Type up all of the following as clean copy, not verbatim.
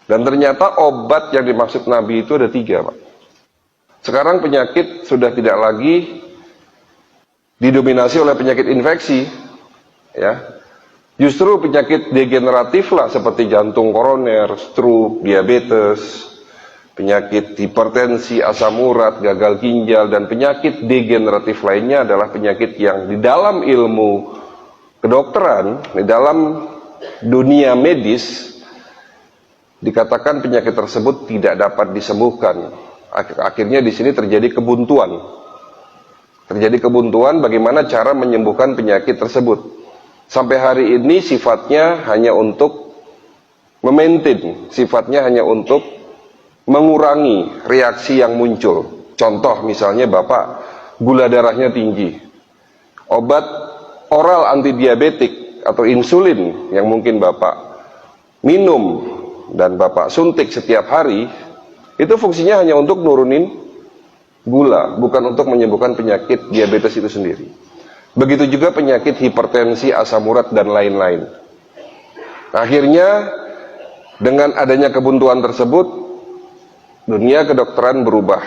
Dan ternyata obat yang dimaksud Nabi itu ada 3, Pak. Sekarang penyakit sudah tidak lagi didominasi oleh penyakit infeksi, ya. Justru penyakit degeneratif lah, seperti jantung koroner, stroke, diabetes, penyakit hipertensi, asam urat, gagal ginjal, dan penyakit degeneratif lainnya adalah penyakit yang di dalam ilmu kedokteran, di dalam dunia medis, dikatakan penyakit tersebut tidak dapat disembuhkan. Akhirnya di sini terjadi kebuntuan. Terjadi kebuntuan bagaimana cara menyembuhkan penyakit tersebut. Sampai hari ini sifatnya hanya untuk memaintain, sifatnya hanya untuk mengurangi reaksi yang muncul. Contoh misalnya Bapak gula darahnya tinggi, obat oral antidiabetik atau insulin yang mungkin Bapak minum dan Bapak suntik setiap hari, itu fungsinya hanya untuk nurunin gula, bukan untuk menyembuhkan penyakit diabetes itu sendiri. Begitu juga penyakit hipertensi, asam urat, dan lain-lain. Akhirnya dengan adanya kebuntuan tersebut, dunia kedokteran berubah,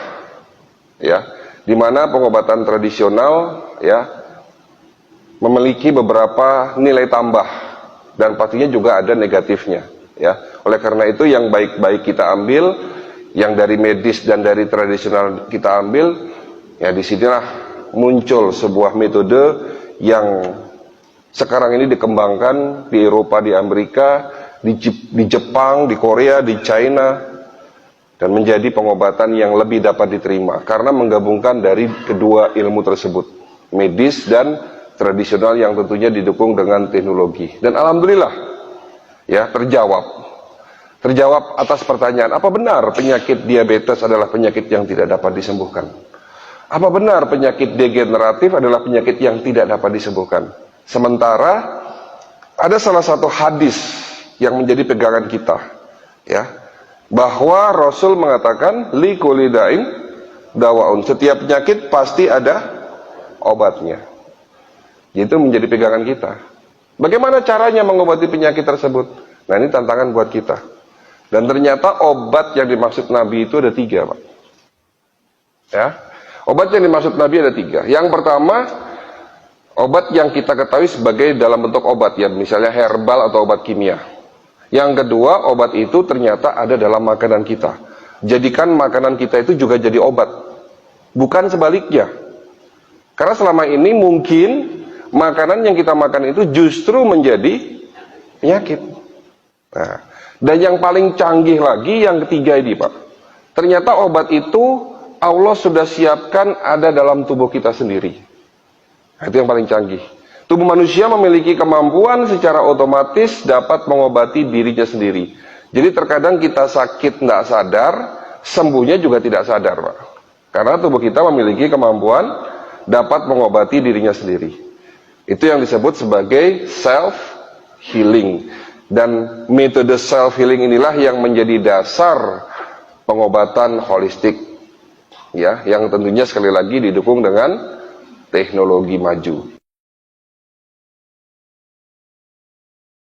ya, di mana pengobatan tradisional, ya, memiliki beberapa nilai tambah dan pastinya juga ada negatifnya, ya. Oleh karena itu yang baik-baik kita ambil, yang dari medis dan dari tradisional kita ambil, ya disinilah muncul sebuah metode yang sekarang ini dikembangkan di Eropa, di Amerika, di Jepang, di Korea, di China, dan menjadi pengobatan yang lebih dapat diterima karena menggabungkan dari kedua ilmu tersebut, medis dan tradisional, yang tentunya didukung dengan teknologi. Dan alhamdulillah, ya, terjawab atas pertanyaan, apa benar penyakit diabetes adalah penyakit yang tidak dapat disembuhkan? Apa benar penyakit degeneratif adalah penyakit yang tidak dapat disembuhkan? Sementara ada salah satu hadis yang menjadi pegangan kita, ya, bahwa Rasul mengatakan li kulli da'in dawaun, setiap penyakit pasti ada obatnya. Itu menjadi pegangan kita. Bagaimana caranya mengobati penyakit tersebut? Nah, ini tantangan buat kita. Dan ternyata obat yang dimaksud Nabi itu ada 3, Pak. Ya. Obat yang dimaksud Nabi ada 3. Yang pertama, obat yang kita ketahui sebagai dalam bentuk obat, ya, misalnya herbal atau obat kimia. Yang kedua, obat itu ternyata ada dalam makanan kita. Jadikan makanan kita itu juga jadi obat, bukan sebaliknya. Karena selama ini mungkin makanan yang kita makan itu justru menjadi penyakit. Nah, dan yang paling canggih lagi yang ketiga ini, Pak. Ternyata obat itu Allah sudah siapkan ada dalam tubuh kita sendiri. Nah, itu yang paling canggih. Tubuh manusia memiliki kemampuan secara otomatis dapat mengobati dirinya sendiri. Jadi terkadang kita sakit tidak sadar, sembuhnya juga tidak sadar, Pak. Karena tubuh kita memiliki kemampuan dapat mengobati dirinya sendiri. Itu yang disebut sebagai self-healing. Dan metode self-healing inilah yang menjadi dasar pengobatan holistik, ya, yang tentunya sekali lagi didukung dengan teknologi maju.